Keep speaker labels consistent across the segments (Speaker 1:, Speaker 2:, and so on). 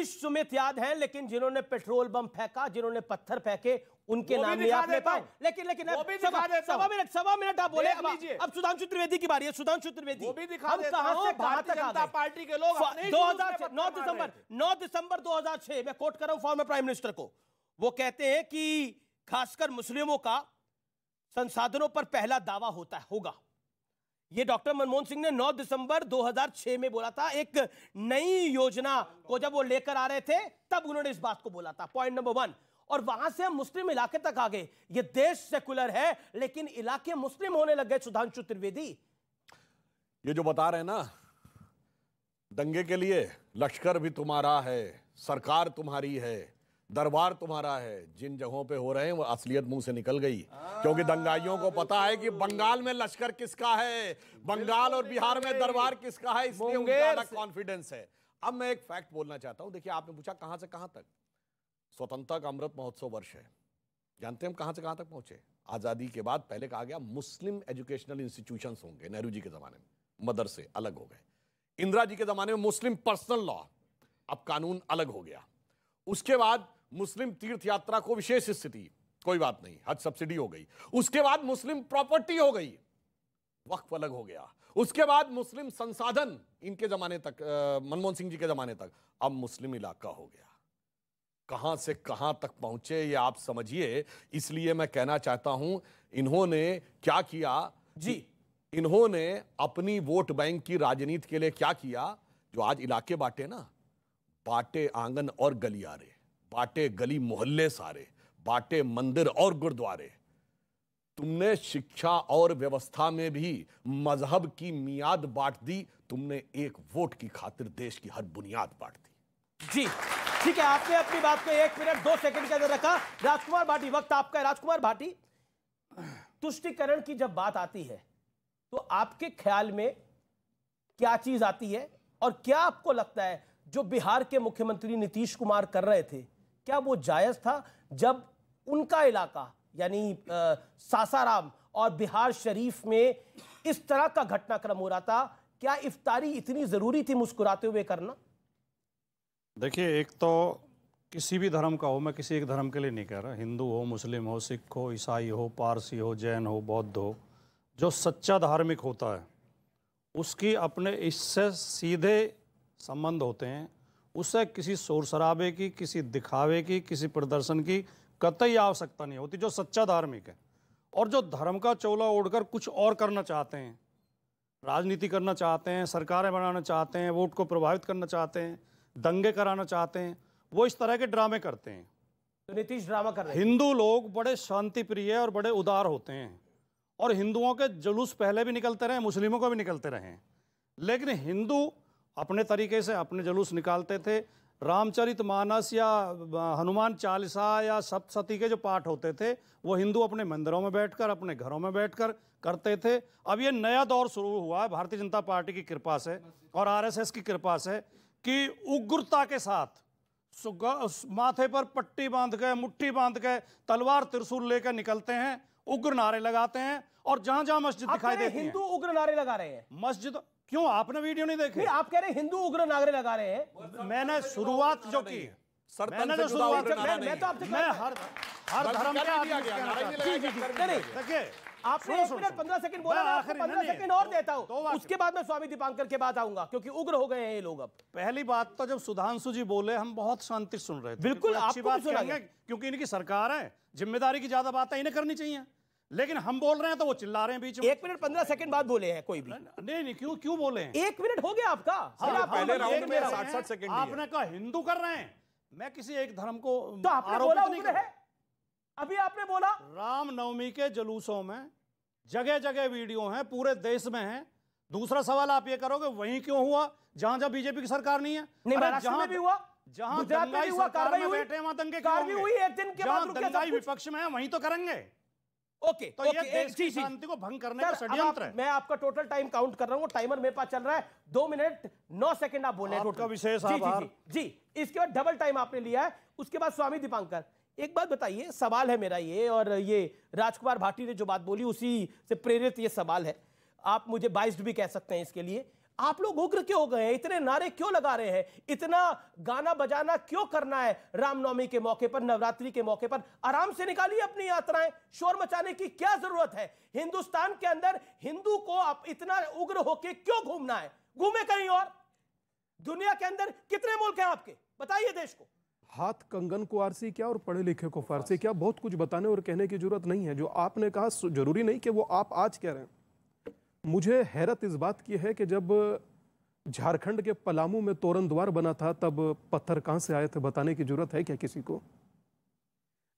Speaker 1: ही सुमित याद है, लेकिन जिन्होंने पेट्रोल बम फेंका, जिन्होंने पत्थर फेंके, उनके नाम नहीं आप ले पाए। लेकिन सवा मिनट आप बोले। अब सुधांशु त्रिवेदी की बारी है। सुधांशु त्रिवेदी, हम कहां से कहां तक आ गए? पार्टी के लोग 9 दिसंबर 2006 मैं कोट कर रहा हूं फॉर्मर प्राइम मिनिस्टर को। वो कहते हैं कि खासकर मुस्लिमों का संसाधनों पर पहला दावा होगा। ये डॉक्टर मनमोहन सिंह ने 9 दिसंबर 2006 में बोला था। एक नई योजना को जब वो लेकर आ रहे थे तब उन्होंने इस बात को बोला था। Point number 1। और वहां से हम मुस्लिम इलाके तक आ गए। ये देश सेकुलर है लेकिन इलाके मुस्लिम होने लग गए। सुधांशु त्रिवेदी,
Speaker 2: ये जो बता रहे हैं ना, दंगे के लिए लश्कर भी तुम्हारा है, सरकार तुम्हारी है, दरबार तुम्हारा है। जिन जगहों पे हो रहे हैं वो असलियत मुंह से निकल गई, क्योंकि दंगाइयों को पता है कि बंगाल में लश्कर किसका है, बंगाल और बिहार में दरबार किसका है, इसलिए उनका अलग कॉन्फिडेंस है। अब मैं एक फैक्ट बोलना चाहता हूं। देखिए, आपने पूछा कहां से कहां तक। स्वतंत्रता का अमृत महोत्सव वर्ष है। जानते हैं हम कहां से कहां तक पहुंचे? आजादी के बाद पहले कहा गया मुस्लिम एजुकेशनल इंस्टीट्यूशंस होंगे। नेहरू जी के जमाने में मदरसे अलग हो गए। इंदिरा जी के जमाने में मुस्लिम पर्सनल लॉ, अब कानून अलग हो गया। उसके बाद मुस्लिम तीर्थ यात्रा को विशेष स्थिति, कोई बात नहीं, हज सब्सिडी हो गई। उसके बाद मुस्लिम प्रॉपर्टी हो गई, वक्फ अलग हो गया। उसके बाद मुस्लिम संसाधन, इनके जमाने तक, मनमोहन सिंह जी के जमाने तक। अब मुस्लिम इलाका हो गया। कहां से कहां तक पहुंचे ये आप समझिए। इसलिए मैं कहना चाहता हूं, इन्होंने क्या किया जी, इन्होंने अपनी वोट बैंक की राजनीति के लिए क्या किया। जो आज इलाके बांटे ना, बांटे आंगन और गलियारे, बांटे गली मोहल्ले सारे, बांटे मंदिर और गुरुद्वारे। तुमने शिक्षा और व्यवस्था में भी मजहब की मियाद बांट दी। तुमने एक वोट की खातिर देश की हर बुनियाद बांट दी।
Speaker 1: जी ठीक है, आपने अपनी बात को 1 मिनट 2 सेकंड के अंदर रखा। राजकुमार भाटी, वक्त आपका है। राजकुमार भाटी, तुष्टीकरण की जब बात आती है तो आपके ख्याल में क्या चीज आती है, और क्या आपको लगता है जो बिहार के मुख्यमंत्री नीतीश कुमार कर रहे थे, क्या वो जायज था? जब उनका इलाका यानी सासाराम और बिहार शरीफ में इस तरह का घटनाक्रम हो रहा था, क्या इफ्तारी इतनी जरूरी थी मुस्कुराते हुए करना?
Speaker 3: देखिए, एक तो किसी भी धर्म का हो, मैं किसी एक धर्म के लिए नहीं कह रहा, हिंदू हो, मुस्लिम हो, सिख हो, ईसाई हो, पारसी हो, जैन हो, बौद्ध हो, जो सच्चा धार्मिक होता है उसकी अपने इससे सीधे संबंध होते हैं। उससे किसी शोर शराबे की, किसी दिखावे की, किसी प्रदर्शन की कतई आवश्यकता नहीं होती। जो सच्चा धार्मिक है और जो धर्म का चोला ओढ़कर कुछ और करना चाहते हैं, राजनीति करना चाहते हैं, सरकारें बनाना चाहते हैं, वोट को प्रभावित करना चाहते हैं, दंगे कराना चाहते हैं, वो इस तरह के ड्रामे करते हैं।
Speaker 1: तो नीतीश ड्रामा कर रहे हैं।
Speaker 3: हिंदू लोग बड़े शांति प्रिय और बड़े उदार होते हैं, और हिंदुओं के जुलूस पहले भी निकलते रहे, मुस्लिमों का भी निकलते रहे, लेकिन हिंदू अपने तरीके से अपने जुलूस निकालते थे। रामचरितमानस या हनुमान चालीसा या सप्तशती के जो पाठ होते थे वो हिंदू अपने मंदिरों में बैठकर, अपने घरों में बैठकर करते थे। अब ये नया दौर शुरू हुआ है भारतीय जनता पार्टी की कृपा से और आरएसएस की कृपा से कि उग्रता के साथ माथे पर पट्टी बांध के, मुट्ठी बांध के, तलवार त्रिशूल लेकर निकलते हैं, उग्र नारे लगाते हैं, और जहां जहां मस्जिद दिखाई देती है
Speaker 1: हिंदू उग्र नारे लगा रहे हैं।
Speaker 3: मस्जिद क्यों? आपने वीडियो नहीं देखे?
Speaker 1: आप कह रहे हैं हिंदू उग्र नारे लगा रहे हैं।
Speaker 3: मैंने शुरुआत जो की, मैंने जो शुरुआत, मैं हर धर्म के देखिए,
Speaker 1: आपने 1 मिनट 15 सेकंड बोला, मैं आपको 15 सेकंड और देता हूं, उसके बाद मैं स्वामी दीपांकर के बाद आऊंगा, क्योंकि उग्र हो गए हैं ये लोग। अब
Speaker 3: पहली बात तो जब सुधांशु जी बोले हम बहुत शांति सुन रहे थे।
Speaker 1: बिल्कुल
Speaker 3: अच्छी बात सुनेंगे, क्योंकि इनकी सरकार है, जिम्मेदारी की ज्यादा बातें इन्हें करनी चाहिए, लेकिन हम बोल रहे हैं तो वो चिल्ला रहे हैं बीच में।
Speaker 1: 1 मिनट 15 सेकंड बाद बोले हैं कोई भी?
Speaker 3: नहीं, क्यों बोले हैं?
Speaker 1: 1 मिनट हो गया आपका।
Speaker 2: पहले राउंड में 60 सेकंड
Speaker 3: आपने कहा हिंदू कर रहे हैं, मैं किसी एक धर्म को
Speaker 1: तो आपने बोला उग्र है। अभी आपने बोला
Speaker 3: रामनवमी के जुलूसों में जगह जगह वीडियो हैं, पूरे देश में हैं। दूसरा सवाल आप ये करोगे वहीं क्यों हुआ जहां जहां बीजेपी की सरकार नहीं है?
Speaker 1: महाराष्ट्र में भी हुआ,
Speaker 3: जहां दंगाई सरकार में बैठे वहां दंगे क्यों हुए?
Speaker 1: एक दिन के बाद
Speaker 3: दंगाई विपक्ष में है वहीं तो करेंगे।
Speaker 1: ओके,
Speaker 3: तो ये देश की शांति को भंग करने का षड्यंत्र है।
Speaker 1: मैं आपका टोटल टाइम काउंट कर रहा हूं, टाइमर मेरे पास चल रहा है, 2 मिनट 9 सेकंड आप बोले
Speaker 3: टोटल। विशेष आभार
Speaker 1: जी। इसके बाद डबल टाइम आपने लिया है। उसके बाद स्वामी दीपांकर, एक बात बताइए, सवाल है मेरा ये, और ये राजकुमार भाटी ने जो बात बोली उसी से प्रेरित ये सवाल है, आप मुझे बाइस्ड भी कह सकते हैं इसके लिए। आप लोग उग्र क्यों हो गए हैं? इतने नारे क्यों लगा रहे हैं? इतना गाना बजाना क्यों करना है? रामनवमी के मौके पर, नवरात्रि के मौके पर आराम से निकालिए अपनी यात्राएं। शोर मचाने की क्या जरूरत है? हिंदुस्तान के अंदर हिंदू को आप इतना उग्र होके क्यों घूमना है? घूमे कहीं और। दुनिया के अंदर कितने मुल्क हैं आपके? बताइए देश को।
Speaker 4: हाथ कंगन को आरसी क्या और पढ़े लिखे को फारसी क्या, बहुत कुछ बताने और कहने की जरूरत नहीं है। जो आपने कहा जरूरी नहीं कि वो आप आज कह रहे हैं। मुझे हैरत इस बात की है कि जब झारखंड के पलामू में तोरण द्वार बना था तब पत्थर कहां से आए थे बताने की जरूरत है क्या किसी को?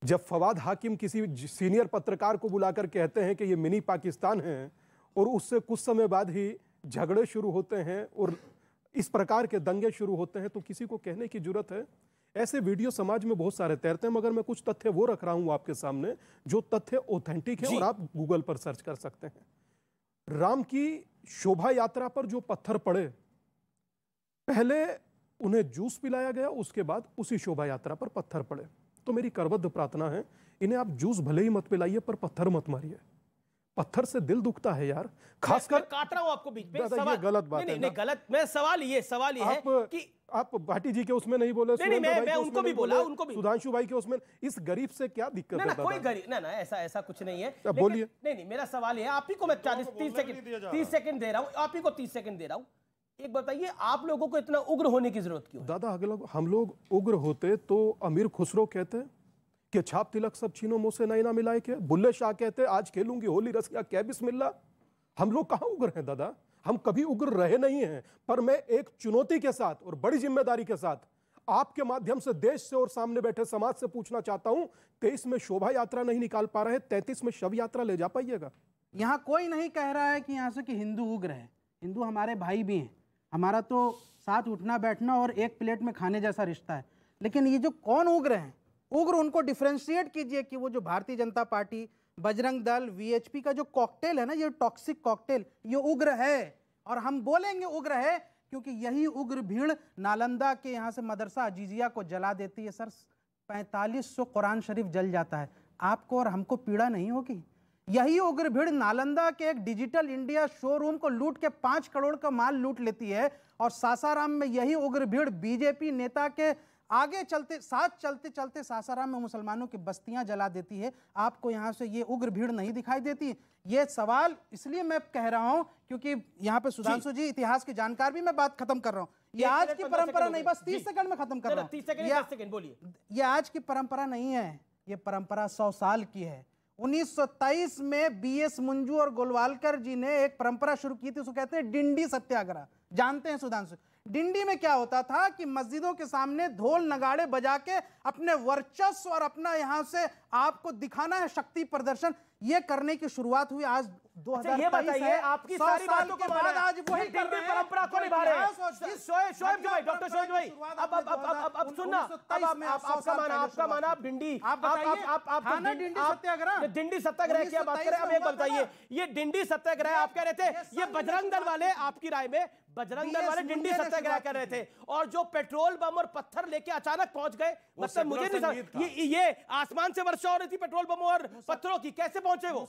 Speaker 4: जब फवाद हाकिम किसी सीनियर पत्रकार को बुलाकर कहते हैं कि ये मिनी पाकिस्तान है और उससे कुछ समय बाद ही झगड़े शुरू होते हैं और इस प्रकार के दंगे शुरू होते हैं, तो किसी को कहने की जरूरत है? ऐसे वीडियो समाज में बहुत सारे तैरते हैं, मगर मैं कुछ तथ्य वो रख रहा हूं आपके सामने जो तथ्य ऑथेंटिक है और आप गूगल पर सर्च कर सकते हैं। राम की शोभा यात्रा पर जो पत्थर पड़े, पहले उन्हें जूस पिलाया गया, उसके बाद उसी शोभा यात्रा पर पत्थर पड़े। तो मेरी करबद्ध प्रार्थना है, इन्हें आप जूस भले ही मत पिलाइए पर पत्थर मत मारिए। पत्थर से दिल दुखता है यार, खासकर।
Speaker 1: काट रहा हूं आपको बीच में।
Speaker 4: ये गलत बात है।
Speaker 1: नहीं, गलत। मैं सवाल ये है कि
Speaker 4: आप भाटी जी के उसमें नहीं बोले,
Speaker 1: नहीं, मैं उनको भी बोला, उनको भी।
Speaker 4: सुधांशु भाई के उसमें। इस गरीब से क्या दिक्कत है?
Speaker 1: कोई गरीब ना, ऐसा कुछ नहीं है।
Speaker 4: बोलिए।
Speaker 1: नहीं, मेरा सवाल है, आप ही को मैं 30 सेकंड दे रहा हूं, आप ही को 30 सेकंड दे रहा हूं। एक बताइए, आप लोगों को इतना उग्र होने की जरूरत क्यों?
Speaker 4: दादा, हम लोग उग्र होते तो अमीर खुसरो कहते कि छाप तिलक सब छीनो मुंह से नहीं ना मिलाए के। बुल्ले शाह कहते आज खेलूंगी होली रसिया क्या बिस्मिल्लाह। हम लोग कहां उग्र हैं दादा? हम कभी उग्र रहे नहीं हैं। पर मैं एक चुनौती के साथ और बड़ी जिम्मेदारी के साथ आपके माध्यम से देश से और सामने बैठे समाज से पूछना चाहता हूं, 23 में शोभा यात्रा नहीं निकाल पा रहे, 33 में शव यात्रा ले जा पाइएगा?
Speaker 5: यहां कोई नहीं कह रहा है कि यहां से कि हिंदू उग्र है। हिंदू हमारे भाई भी हैं, हमारा तो साथ उठना बैठना और एक प्लेट में खाने जैसा रिश्ता है। लेकिन ये जो कौन उग्र हैं, उग्र उनको डिफरेंशिएट कीजिए कि वो जो भारतीय जनता पार्टी, बजरंग दल, वीएचपी का जो कॉकटेल है ना, ये टॉक्सिक कॉकटेल, ये उग्र है। और हम बोलेंगे उग्र है क्योंकि यही उग्र भीड़ नालंदा के यहाँ से मदरसा अजीजिया को जला देती है। सर, 4500 कुरान शरीफ जल जाता है, आपको और हमको पीड़ा नहीं होगी? यही उग्र भीड़ नालंदा के एक डिजिटल इंडिया शोरूम को लूट के 5 करोड़ का माल लूट लेती है। और सासाराम में यही उग्र भीड़ बीजेपी नेता के आगे चलते सासाराम में मुसलमानों की बस्तियां जला देती है। आपको यहां से ये उग्र भीड़ नहीं दिखाई देती? ये सवाल इसलिए मैं कह रहा हूं क्योंकि यहां पे सुधांशु जी इतिहास के जानकार भी, मैं बात खत्म कर रहा हूं। ये आज की परंपरा नहीं, बस 30 सेकंड में खत्म कर रहा हूं।
Speaker 1: 30 सेकंड बोलिए।
Speaker 5: ये आज की परंपरा नहीं है, ये परंपरा 100 साल की है। 1923 में बीएस मुंजू और गोलवालकर जी ने एक परंपरा शुरू की थी, उसको कहते हैं डिंडी सत्याग्रह। जानते हैं सुधांशु? डिंडी में क्या होता था कि मस्जिदों के सामने ढोल नगाड़े बजा के अपने वर्चस्व और अपना यहां से आपको दिखाना है शक्ति प्रदर्शन, ये करने की शुरुआत हुई आज 2023 है।
Speaker 1: आपकी सारी बातों के बाद आज वही परंपरा को निभा रहे हैं। शोएब भाई, डॉक्टर शोएब भाई, अब सुनना, आपका माना आप डिंडी, आप डिंडी सत्याग्रह की बात करें। अब एक बताइए, ये डिंडी सत्याग्रह आप कह रहे थे, ये बजरंग दल वाले, आपकी राय में बजरंग दल वाले डिंडी सत्याग्रह कर रहे थे, और जो पेट्रोल बम और पत्थर लेके अचानक पहुंच गए, मतलब मुझे नहीं, ये आसमान से वर्षा हो रही थी पेट्रोल बम और पत्थरों की, कैसे पहुंचे वो?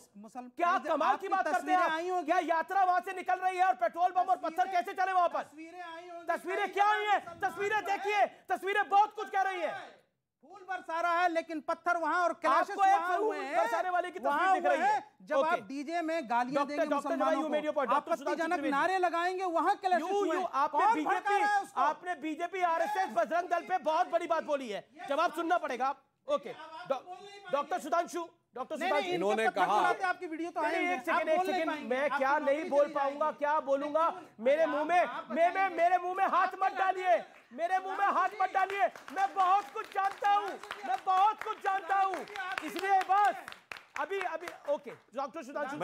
Speaker 1: क्या कमाल की बात करते हैं? क्या यात्रा वहां से निकल रही है और पेट्रोल बम और पत्थर कैसे चले वहां पर? तस्वीरें क्या आई है? तस्वीरें देखिए, तस्वीरें बहुत कुछ कह रही है।
Speaker 5: फूल बरसा रहा है लेकिन पत्थर वहां और क्लैशेस वहां हुए हैं।
Speaker 1: बरसाने वाले की तस्वीर दिख रही है।
Speaker 5: जब आप डीजे में गालियां देंगे मुसलमानों को, आपत्तिजनक नारे लगाएंगे, वहां क्लैशेस हुए हैं।
Speaker 1: आपने बीजेपी आरएसएस बजरंग दल पे बहुत बड़ी बात बोली है, जवाब सुनना पड़ेगा। ओके, डॉक्टर सुधांशु,
Speaker 2: इन्होंने कहा
Speaker 5: आपकी वीडियो तो आई है।
Speaker 1: एक सेकंड, मैं क्या नहीं बोल पाऊंगा, क्या बोलूंगा? मेरे मुंह में हाथ मत डालिए, मेरे मुंह में हाथ मत डालिए। मैं बहुत कुछ जानता हूं, इसलिए बस अभी ओके, डॉक्टर सुधांशु।